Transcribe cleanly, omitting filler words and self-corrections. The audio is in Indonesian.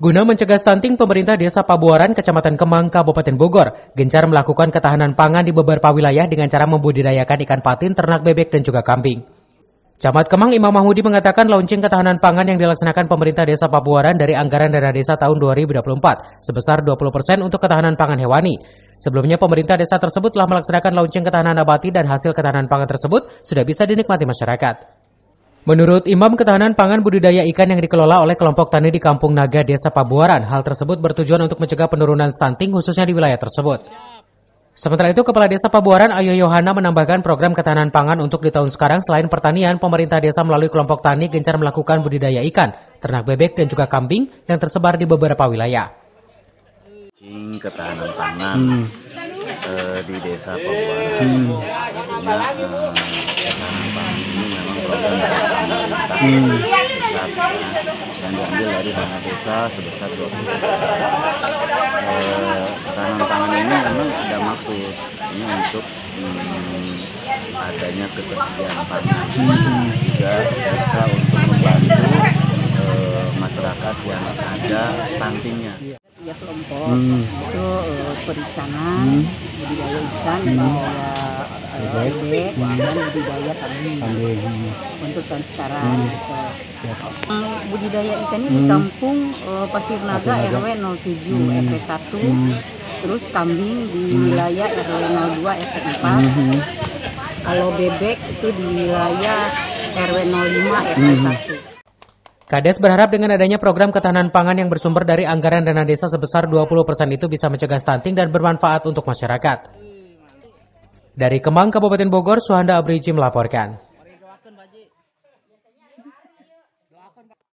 Guna mencegah stunting, pemerintah Desa Pabuaran, Kecamatan Kemang, Kabupaten Bogor, gencar melakukan ketahanan pangan di beberapa wilayah dengan cara membudidayakan ikan patin, ternak bebek, dan juga kambing. Camat Kemang Imam Mahmudi mengatakan launching ketahanan pangan yang dilaksanakan pemerintah Desa Pabuaran dari anggaran dana desa tahun 2024 sebesar 20% untuk ketahanan pangan hewani. Sebelumnya pemerintah desa tersebut telah melaksanakan launching ketahanan nabati dan hasil ketahanan pangan tersebut sudah bisa dinikmati masyarakat. Menurut Imam, ketahanan pangan budidaya ikan yang dikelola oleh kelompok tani di Kampung Naga, Desa Pabuaran. Hal tersebut bertujuan untuk mencegah penurunan stunting khususnya di wilayah tersebut. Sementara itu, Kepala Desa Pabuaran Ayo Yohana menambahkan program ketahanan pangan untuk di tahun sekarang selain pertanian, pemerintah desa melalui kelompok tani gencar melakukan budidaya ikan, ternak bebek, dan juga kambing yang tersebar di beberapa wilayah. Ketahanan pangan di Desa Pabuaran. Ketahanan pangan ini memang program dari pemerintah pusat yang diambil dari dana desa sebesar 20%. Ketahanan pangan ini memang ada maksud ini untuk adanya ketersediaan pangan, juga bisa untuk membantu masyarakat yang ada stuntingnya. Ya kelompok itu perikanan, budidaya ikan, budidaya bebek, dan budidaya kambing untuk tahun sekarang. Budidaya ikannya di Kampung Pasir Naga RW 07 RT 1, terus kambing di wilayah RW 02 RT 4. Kalau bebek itu di wilayah RW 05 RT 1. Kades berharap dengan adanya program ketahanan pangan yang bersumber dari anggaran dana desa sebesar 20% itu bisa mencegah stunting dan bermanfaat untuk masyarakat. Dari Kemang, Kabupaten Bogor, Suhanda Abriji melaporkan.